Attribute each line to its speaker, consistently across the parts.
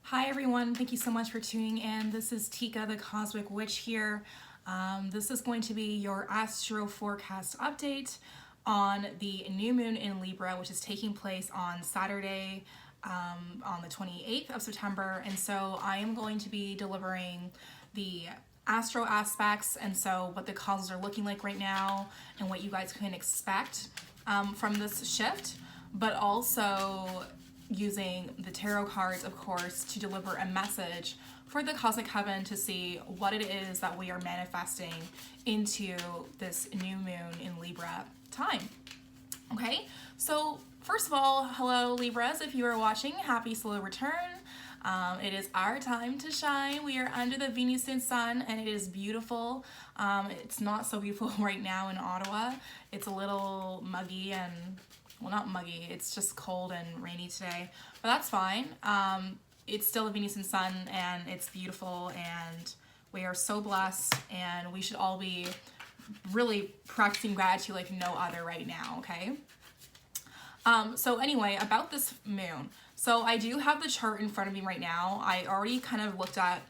Speaker 1: Hi everyone, thank you so much for tuning in. This is Tika, the Cosmic Witch here. This is going to be your astro forecast update on the new moon in Libra, which is taking place on Saturday, on the 28th of September. And so I am going to be delivering the astro aspects, and so what the causes are looking like right now and what you guys can expect from this shift, but also using the tarot cards, of course, to deliver a message for the cosmic heaven to see what it is that we are manifesting into this new moon in Libra time. Okay, so first of all, hello Libras, if you are watching, happy slow return. It is our time to shine. We are under the Venusian sun and it is beautiful. It's not so beautiful right now in Ottawa. It's a little muggy and, well, not muggy, it's just cold and rainy today, but that's fine. It's still a Venusian sun and it's beautiful and we are so blessed and we should all be really practicing gratitude like no other right now, okay? So anyway, about this moon. So I do have the chart in front of me right now. I already kind of looked at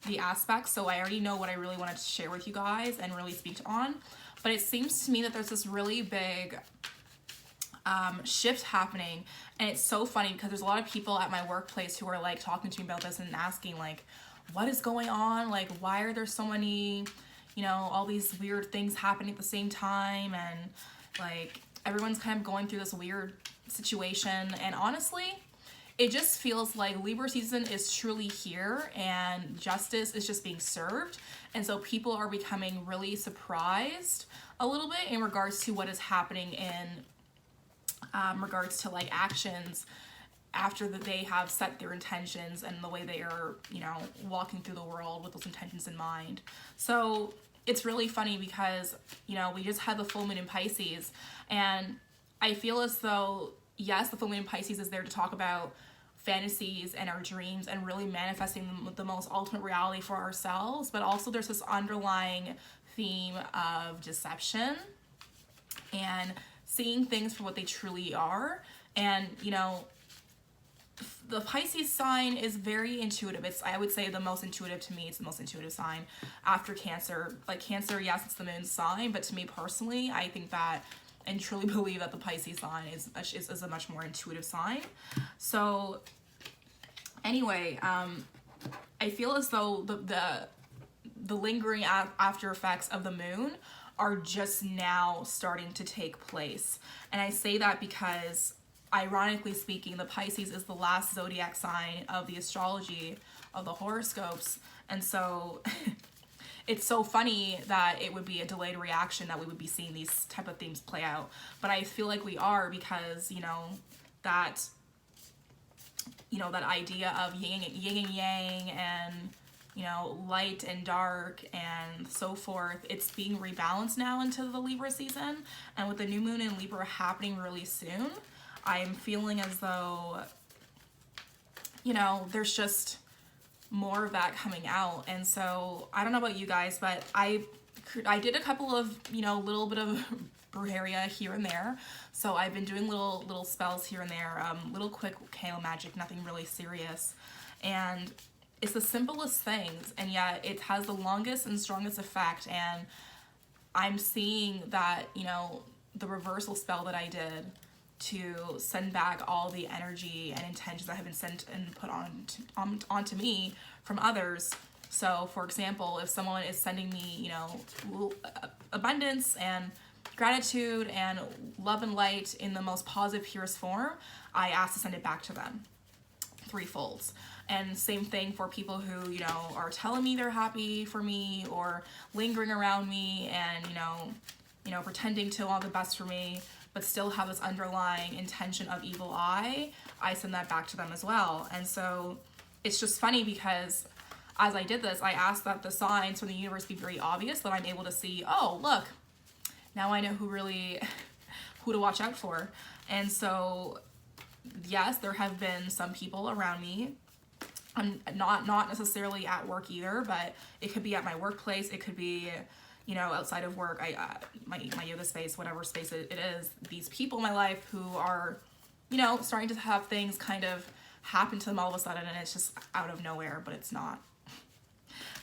Speaker 1: the aspects, so I already know what I really wanted to share with you guys and really speak on. But it seems to me that there's this really big shift happening, and it's so funny because there's a lot of people at my workplace who are like talking to me about this and asking like, what is going on? Like, why are there so many, you know, all these weird things happening at the same time, and like everyone's kind of going through this weird situation. And honestly, it just feels like Libra season is truly here and justice is just being served. And so people are becoming really surprised a little bit in regards to what is happening in regards to like actions after that they have set their intentions and the way they are, you know, walking through the world with those intentions in mind. So it's really funny because, you know, we just had the full moon in Pisces, and I feel as though, yes, the full moon in Pisces is there to talk about fantasies and our dreams and really manifesting the most ultimate reality for ourselves, but also there's this underlying theme of deception and seeing things for what they truly are. And, you know, the Pisces sign is very intuitive. It's, I would say, the most intuitive to me. It's the most intuitive sign after Cancer. Like Cancer, yes, it's the moon sign, but to me personally, I think that and truly believe that the Pisces sign is a much more intuitive sign. So anyway, I feel as though the lingering after effects of the moon are just now starting to take place. And I say that because, ironically speaking, the Pisces is the last zodiac sign of the astrology, of the horoscopes. And so it's so funny that it would be a delayed reaction that we would be seeing these type of themes play out. But I feel like we are, because, you know, that idea of yin and yang and, you know, light and dark and so forth, it's being rebalanced now into the Libra season. And with the new moon in Libra happening really soon, I'm feeling as though, you know, there's just more of that coming out. And so I don't know about you guys, but I did a couple of, you know, little bit of brujeria here and there. So I've been doing little spells here and there, little quick candle magic, nothing really serious. And it's the simplest things, and yet it has the longest and strongest effect. And I'm seeing that, you know, the reversal spell that I did to send back all the energy and intentions that have been sent and put onto me from others. So for example, if someone is sending me, you know, abundance and gratitude and love and light in the most positive, purest form, I ask to send it back to them threefolds. And same thing for people who, you know, are telling me they're happy for me or lingering around me and, you know, pretending to want the best for me, but still have this underlying intention of evil eye, I send that back to them as well. And so it's just funny because as I did this, I asked that the signs from the universe be very obvious, that I'm able to see, oh, look, now I know who to watch out for. And so, yes, there have been some people around me. I'm not necessarily at work either, but it could be at my workplace. It could be, you know, outside of work. My yoga space, whatever space it is. These people in my life who are, you know, starting to have things kind of happen to them all of a sudden and it's just out of nowhere, but it's not.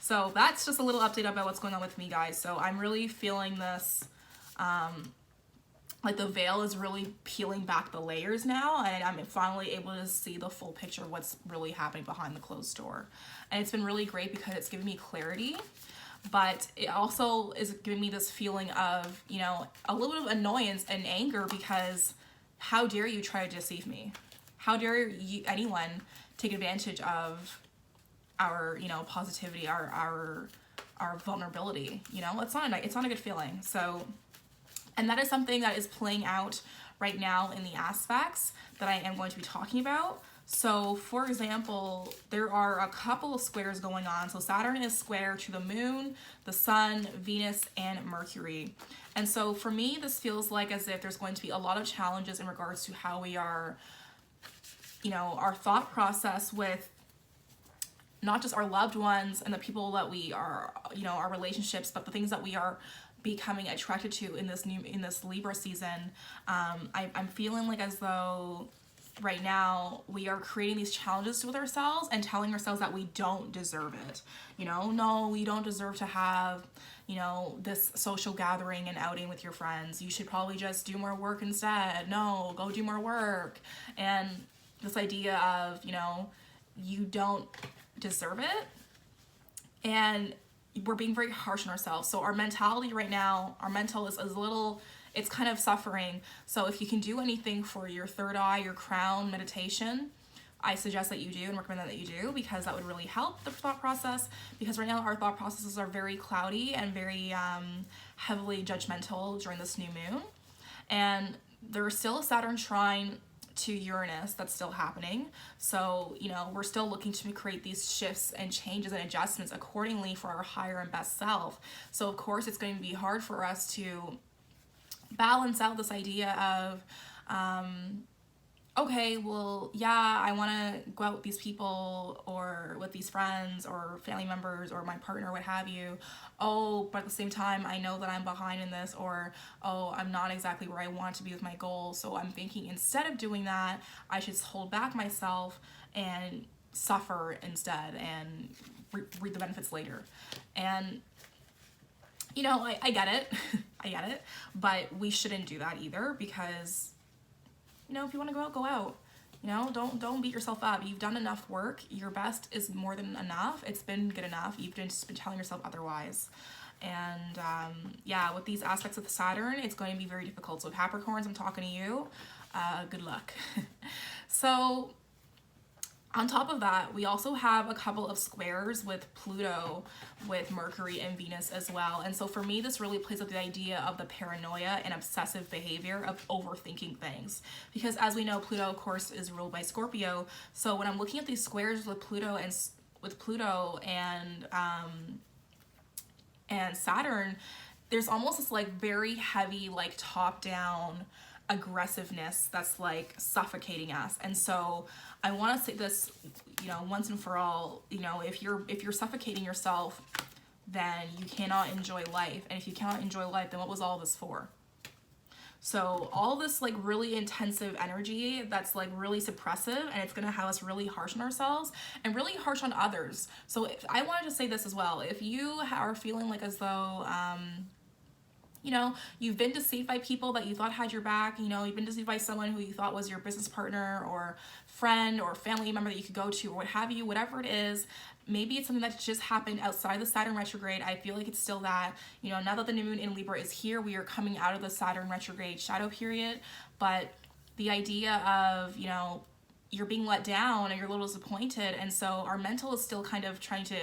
Speaker 1: So that's just a little update about what's going on with me, guys. So I'm really feeling this, like the veil is really peeling back the layers now, and I'm finally able to see the full picture of what's really happening behind the closed door. And it's been really great because it's given me clarity, but it also is giving me this feeling of, you know, a little bit of annoyance and anger, because how dare you try to deceive me? How dare anyone take advantage of our, you know, positivity, our vulnerability? You know, it's not a good feeling. So, and that is something that is playing out right now in the aspects that I am going to be talking about. So for example, there are a couple of squares going on. So Saturn is square to the moon, the sun, Venus, and Mercury. And so for me, this feels like as if there's going to be a lot of challenges in regards to how we are, you know, our thought process with not just our loved ones and the people that we are, you know, our relationships, but the things that we are becoming attracted to in this Libra season. I'm feeling like as though right now we are creating these challenges with ourselves and telling ourselves that we don't deserve it. You know, no, you don't deserve to have, you know, this social gathering and outing with your friends. You should probably just do more work instead. No, go do more work. And this idea of, you know, you don't deserve it, and we're being very harsh on ourselves. So our mentality right now, our mental is a little, it's kind of suffering. So if you can do anything for your third eye, your crown meditation, I suggest that you do and recommend that you do, because that would really help the thought process. Because right now our thought processes are very cloudy and very heavily judgmental during this new moon. And there's still a Saturn trine to Uranus that's still happening. So, you know, we're still looking to create these shifts and changes and adjustments accordingly for our higher and best self. So of course it's going to be hard for us to balance out this idea of, okay, well, yeah, I want to go out with these people or with these friends or family members or my partner, what have you. Oh, but at the same time, I know that I'm behind in this, or, oh, I'm not exactly where I want to be with my goals. So I'm thinking instead of doing that, I should hold back myself and suffer instead and reap the benefits later. And, you know, I get it. I get it. But we shouldn't do that either, because, you know, if you want to go out, go out. You know, don't beat yourself up. You've done enough work. Your best is more than enough. It's been good enough. You've just been telling yourself otherwise. And yeah, with these aspects of Saturn, it's going to be very difficult. So Capricorns, I'm talking to you. Good luck. So on top of that, we also have a couple of squares with Pluto, with Mercury and Venus as well. And so for me, this really plays up the idea of the paranoia and obsessive behavior of overthinking things. Because as we know, Pluto, of course, is ruled by Scorpio. So when I'm looking at these squares with Pluto and Saturn, there's almost this like very heavy, like top-down aggressiveness that's like suffocating us. And so I want to say this, you know, once and for all, you know, if you're suffocating yourself, then you cannot enjoy life. And if you cannot enjoy life, then what was all this for? So all this like really intensive energy that's like really suppressive, and it's gonna have us really harsh on ourselves and really harsh on others. So I wanted to say this as well. If you are feeling like as though you know, you've been deceived by people that you thought had your back, you know, you've been deceived by someone who you thought was your business partner or friend or family member that you could go to or what have you, whatever it is, maybe it's something that just happened outside the Saturn retrograde. I feel like it's still that, you know, now that the new moon in Libra is here, we are coming out of the Saturn retrograde shadow period. But the idea of, you know, you're being let down and you're a little disappointed. And so our mental is still kind of trying to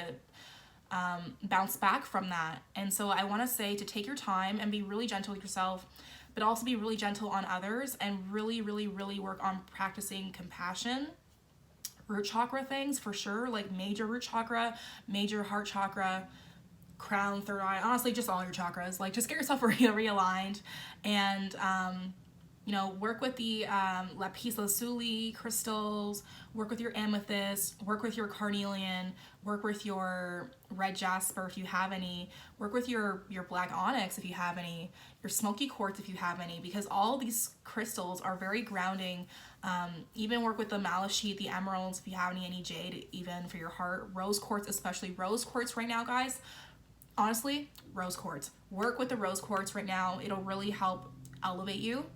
Speaker 1: bounce back from that. And so I want to say to take your time and be really gentle with yourself, but also be really gentle on others, and really, really, really work on practicing compassion. Root chakra things for sure, like major root chakra, major heart chakra, crown, third eye, honestly, just all your chakras. Like just get yourself realigned and Work with the lapis lazuli crystals, work with your amethyst, work with your carnelian, work with your red jasper if you have any, work with your black onyx if you have any, your smoky quartz if you have any, because all these crystals are very grounding. Even work with the malachite, the emeralds if you have any jade, even for your heart. Rose quartz, especially rose quartz right now, guys. Honestly, rose quartz. Work with the rose quartz right now. It'll really help elevate you.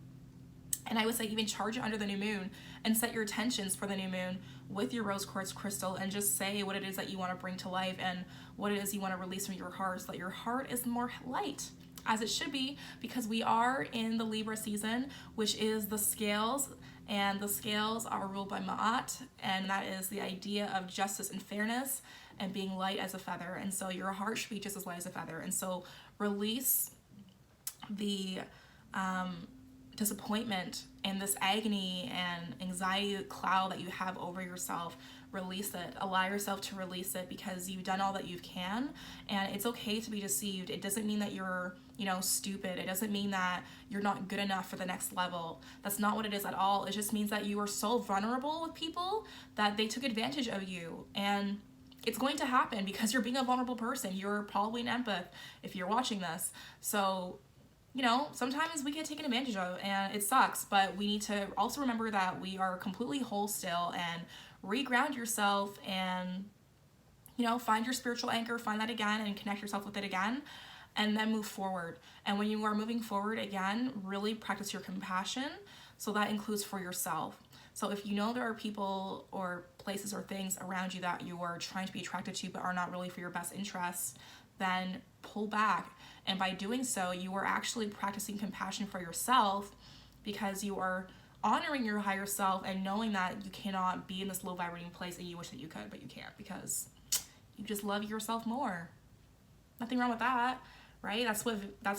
Speaker 1: And I would say even charge it under the new moon and set your intentions for the new moon with your rose quartz crystal, and just say what it is that you want to bring to life and what it is you want to release from your heart, so that your heart is more light, as it should be, because we are in the Libra season, which is the scales, and the scales are ruled by Ma'at, and that is the idea of justice and fairness and being light as a feather. And so your heart should be just as light as a feather. And so release the disappointment and this agony and anxiety cloud that you have over yourself. Release it. Allow yourself to release it, because you've done all that you can, and it's okay to be deceived. It doesn't mean that you're stupid. It doesn't mean that you're not good enough for the next level. That's not what it is at all. It just means that you are so vulnerable with people that they took advantage of you, and it's going to happen because you're being a vulnerable person. You're probably an empath if you're watching this. So sometimes we get taken advantage of, and it sucks, but we need to also remember that we are completely whole still, and reground yourself, and find your spiritual anchor, find that again, and connect yourself with it again, and then move forward. And when you are moving forward again, really practice your compassion. So that includes for yourself. So if there are people or places or things around you that you are trying to be attracted to but are not really for your best interests, then pull back. And by doing so, you are actually practicing compassion for yourself, because you are honoring your higher self and knowing that you cannot be in this low vibrating place, and you wish that you could, but you can't, because you just love yourself more. Nothing wrong with that, right? That's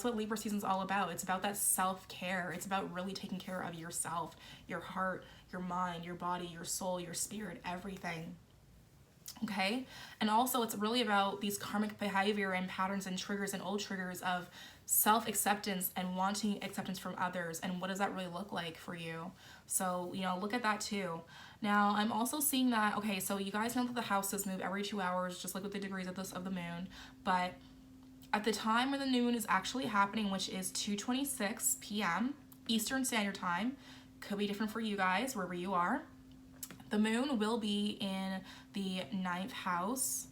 Speaker 1: what Libra season is all about. It's about that self-care. It's about really taking care of yourself, your heart, your mind, your body, your soul, your spirit, everything. Okay? And also it's really about these karmic behavior and patterns and triggers and old triggers of self-acceptance and wanting acceptance from others, and what does that really look like for you. So look at that too. Now I'm also seeing that, okay, so you guys know that the houses move every 2 hours, just like with the degrees of the moon, but at the time when the new moon is actually happening, which is 2:26 p.m. Eastern Standard Time, could be different for you guys wherever you are, the moon will be in the 9th house,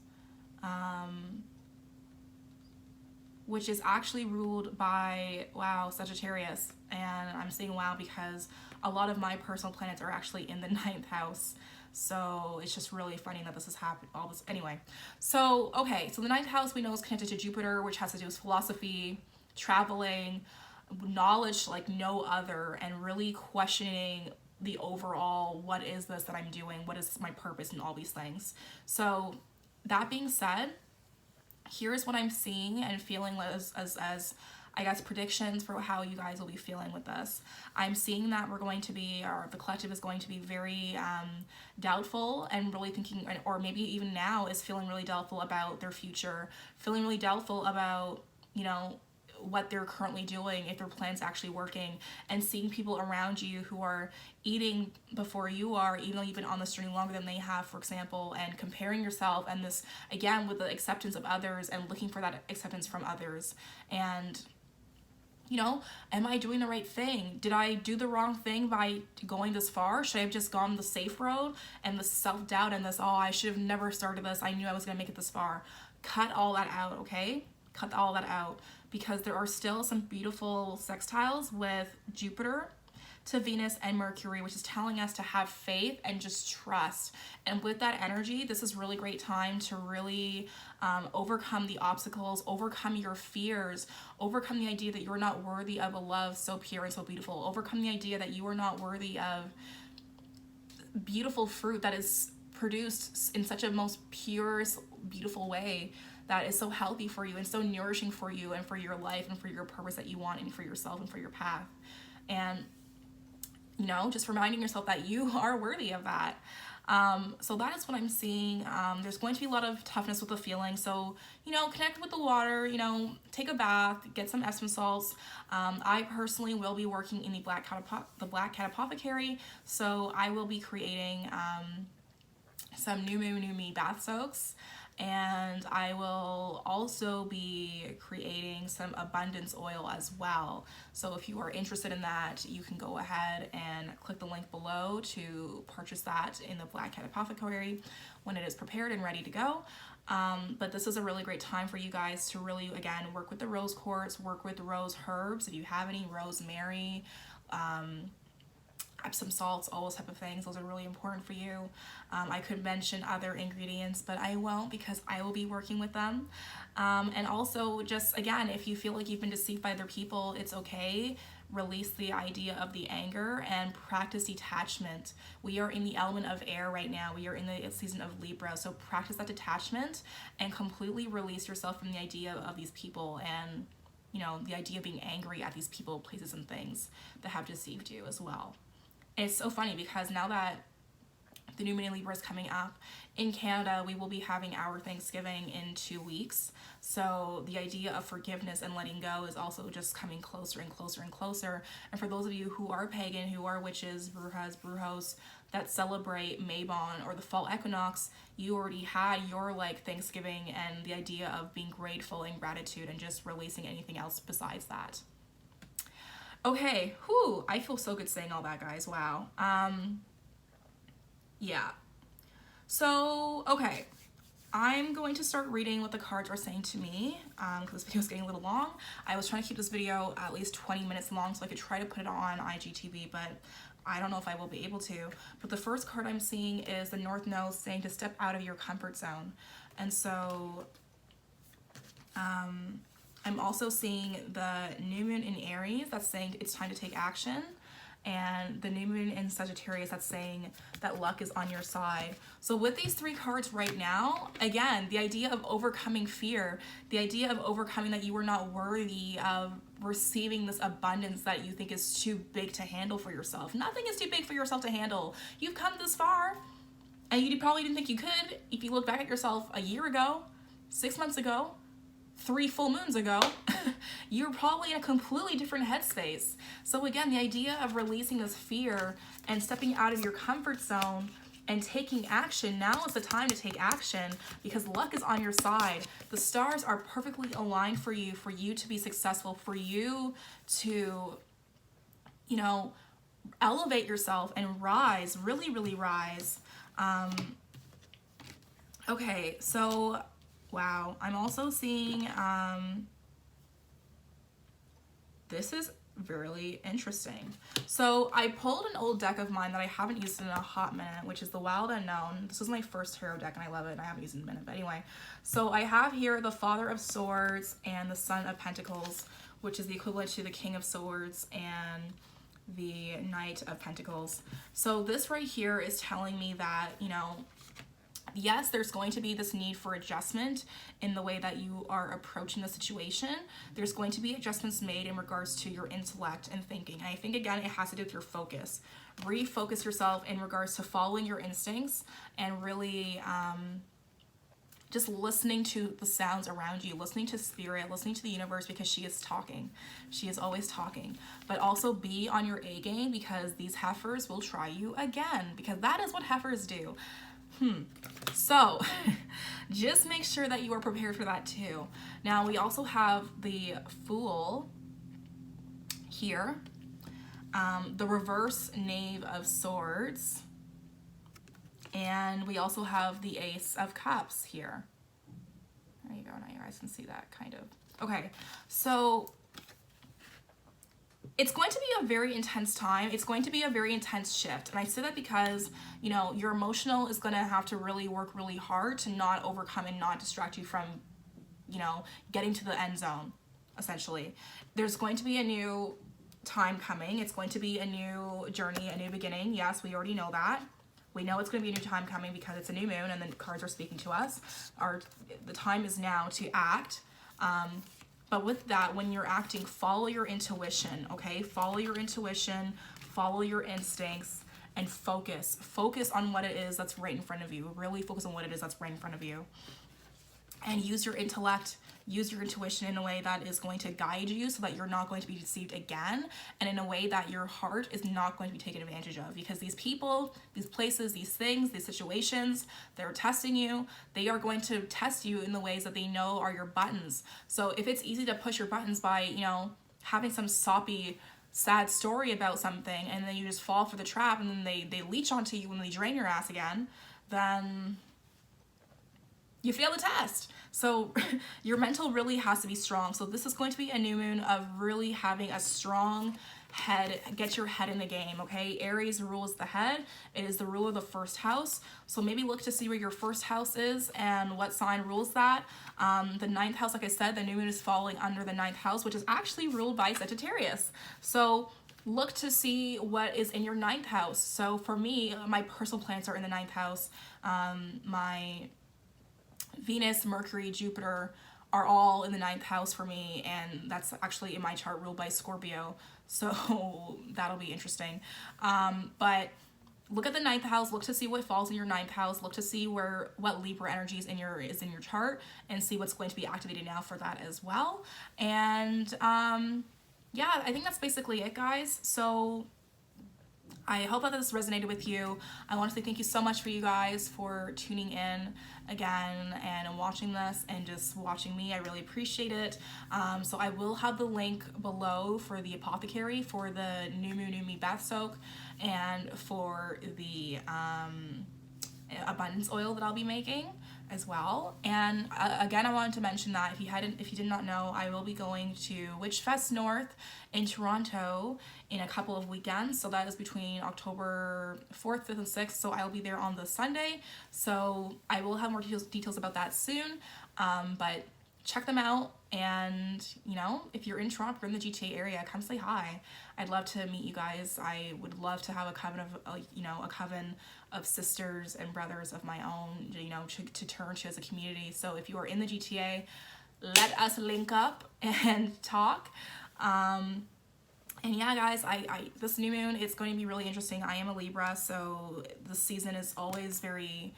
Speaker 1: which is actually ruled by, Sagittarius. And I'm saying wow because a lot of my personal planets are actually in the 9th house. So it's just really funny that this has happened, all this. Anyway, so, okay, so the 9th house we know is connected to Jupiter, which has to do with philosophy, traveling, knowledge like no other, and really questioning the overall, what is this that I'm doing? What is my purpose in all these things? So that being said, here's what I'm seeing and feeling as I guess predictions for how you guys will be feeling with this. I'm seeing that we're going to be, or the collective is going to be very doubtful, and really thinking, or maybe even now is feeling really doubtful about their future, feeling really doubtful about, what they're currently doing, if their plan's actually working, and seeing people around you who are eating before you are, even though you've been on this journey longer than they have, for example, and comparing yourself, and this, again, with the acceptance of others and looking for that acceptance from others. And am I doing the right thing? Did I do the wrong thing by going this far? Should I have just gone the safe road? And the self-doubt and this, I should have never started this. I knew I was going to make it this far. Cut all that out, okay? Cut all that out, because there are still some beautiful sextiles with Jupiter to Venus and Mercury, which is telling us to have faith and just trust. And with that energy, this is really great time to really overcome the obstacles, overcome your fears, overcome the idea that you're not worthy of a love so pure and so beautiful, overcome the idea that you are not worthy of beautiful fruit that is produced in such a most purest, beautiful way, that is so healthy for you and so nourishing for you and for your life and for your purpose that you want and for yourself and for your path. And just reminding yourself that you are worthy of that. So that is what I'm seeing. There's going to be a lot of toughness with the feeling. So, you know, connect with the water, you know, take a bath, get some Epsom salts. I personally will be working in the Black Cat Apothecary. So I will be creating some New Moon, New Me bath soaks. And I will also be creating some abundance oil as well. So if you are interested in that, you can go ahead and click the link below to purchase that in the Black Cat Apothecary when it is prepared and ready to go. But this is a really great time for you guys to really, again, work with the rose quartz, work with rose herbs. If you have any, rosemary, Epsom salts, all those type of things. Those are really important for you. I could mention other ingredients, but I won't because I will be working with them. And also, just again, if you feel like you've been deceived by other people, it's okay. Release the idea of the anger and practice detachment. We are in the element of air right now. We are in the season of Libra. So practice that detachment and completely release yourself from the idea of these people and, you know, the idea of being angry at these people, places, and things that have deceived you as well. It's so funny because now that the new moon in Libra is coming up in Canada, we will be having our Thanksgiving in 2 weeks. So the idea of forgiveness and letting go is also just coming closer and closer and closer. And for those of you who are pagan, who are witches, brujas, brujos, that celebrate Mabon or the fall equinox, you already had your like Thanksgiving and the idea of being grateful and gratitude and just releasing anything else besides that. Okay, whew, I feel so good saying all that, guys. Wow. Yeah. So, okay. I'm going to start reading what the cards are saying to me because this video is getting a little long. I was trying to keep this video at least 20 minutes long so I could try to put it on IGTV, but I don't know if I will be able to. But the first card I'm seeing is the North Node saying to step out of your comfort zone. And so, I'm also seeing the new moon in Aries that's saying it's time to take action, and the new moon in Sagittarius that's saying that luck is on your side. So with these three cards right now, again, the idea of overcoming fear, the idea of overcoming that you are not worthy of receiving this abundance that you think is too big to handle for yourself. Nothing is too big for yourself to handle. You've come this far, and you probably didn't think you could if you look back at yourself a year ago, 6 months ago, 3 full moons ago. You're probably in a completely different headspace. So again, the idea of releasing this fear and stepping out of your comfort zone and taking action, now is the time to take action because luck is on your side. The stars are perfectly aligned for you to be successful, for you to, you know, elevate yourself and rise, really, really rise. Okay, so wow, I'm also seeing, this is really interesting. So I pulled an old deck of mine that I haven't used in a hot minute, which is the Wild Unknown. This was my first tarot deck and I love it and I haven't used it in a minute, but anyway. So I have here the Father of Swords and the Son of Pentacles, which is the equivalent to the King of Swords and the Knight of Pentacles. So this right here is telling me that, you know, yes, there's going to be this need for adjustment in the way that you are approaching the situation. There's going to be adjustments made in regards to your intellect and thinking. And I think, again, it has to do with your focus. Refocus yourself in regards to following your instincts and really just listening to the sounds around you, listening to spirit, listening to the universe because she is talking. She is always talking. But also be on your A game because these heifers will try you again because that is what heifers do. So just make sure that you are prepared for that too. Now we also have the Fool here, the reverse Knave of Swords, and we also have the Ace of Cups here. There you go, now you guys can see that kind of. Okay, so it's going to be a very intense time. It's going to be a very intense shift. And I say that because, you know, your emotional is going to have to really work really hard to not overcome and not distract you from, you know, getting to the end zone, essentially. There's going to be a new time coming. It's going to be a new journey, a new beginning. Yes, we already know that. We know it's going to be a new time coming because it's a new moon and the cards are speaking to us. The time is now to act. But with that, when you're acting, follow your intuition, okay? Follow your intuition, follow your instincts, and focus on what it is that's right in front of you. Really focus on what it is that's right in front of you, and use your intellect, use your intuition in a way that is going to guide you so that you're not going to be deceived again, and in a way that your heart is not going to be taken advantage of. Because these people, these places, these things, these situations, they're testing you. They are going to test you in the ways that they know are your buttons. So if it's easy to push your buttons by, you know, having some soppy, sad story about something, and then you just fall for the trap, and then they leech onto you and they drain your ass again, then you fail the test. So your mental really has to be strong. So this is going to be a new moon of really having a strong head. Get your head in the game, okay? Aries rules the head. It is the ruler of the first house. So maybe look to see where your first house is and what sign rules that. The ninth house, like I said, the new moon is falling under the ninth house, which is actually ruled by Sagittarius. So look to see what is in your ninth house. So for me, my personal planets are in the ninth house. My Venus, Mercury, Jupiter are all in the ninth house for me, and that's actually in my chart ruled by Scorpio, so that'll be interesting. But look at the ninth house, look to see what falls in your ninth house, look to see what Libra energy is in your chart, and see what's going to be activated now for that as well. And yeah, I think that's basically it, guys. So I hope that this resonated with you. I want to say thank you so much for you guys for tuning in again and watching this and just watching me. I really appreciate it. So I will have the link below for the apothecary, for the New Moon New Me bath soak, and for the abundance oil that I'll be making as well. And again, I wanted to mention that if you did not know, I will be going to Witchfest North in Toronto in a couple of weekends. So that is between October 4th, 5th, and 6th. So I'll be there on the Sunday. So I will have more details about that soon. But check them out. And, you know, if you're in Toronto or in the GTA area, come say hi. I'd love to meet you guys. I would love to have a coven of sisters and brothers of my own, you know, to turn to as a community. So if you are in the GTA, let us link up and talk. And yeah, guys, this new moon, it's going to be really interesting. I am a Libra, so this season is always very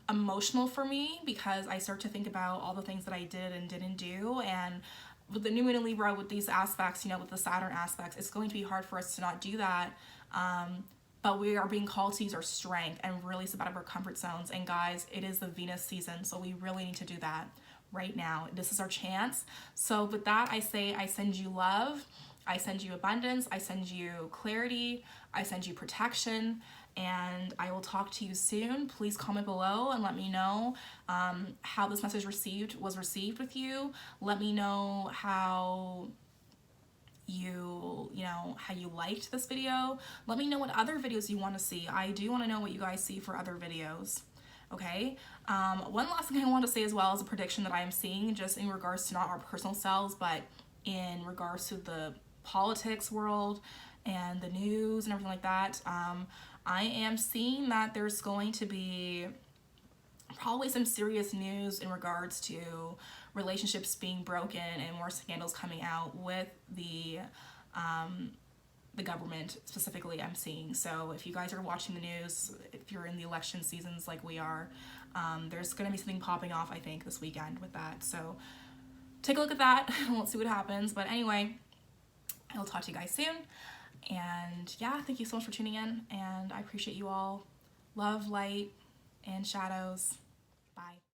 Speaker 1: emotional for me because I start to think about all the things that I did and didn't do. And with the new moon in Libra, with these aspects, you know, with the Saturn aspects, it's going to be hard for us to not do that. But we are being called to use our strength and really step out of our comfort zones. And guys, it is the Venus season, so we really need to do that right now. This is our chance. So with that, I say I send you love, I send you abundance, I send you clarity, I send you protection, and I will talk to you soon. Please comment below and let me know how this message was received with you. Let me know how you liked this video. Let me know what other videos you want to see. I do want to know what you guys see for other videos. Okay, one last thing I want to say as well is a prediction that I am seeing just in regards to not our personal selves, but in regards to the politics world and the news and everything like that. I am seeing that there's going to be probably some serious news in regards to relationships being broken and more scandals coming out with the government specifically, I'm seeing. So if you guys are watching the news, if you're in the election seasons like we are, there's going to be something popping off, I think, this weekend with that. So take a look at that and we'll see what happens. But anyway, I'll talk to you guys soon. And yeah, thank you so much for tuning in, and I appreciate you all. Love, light, and shadows. Bye.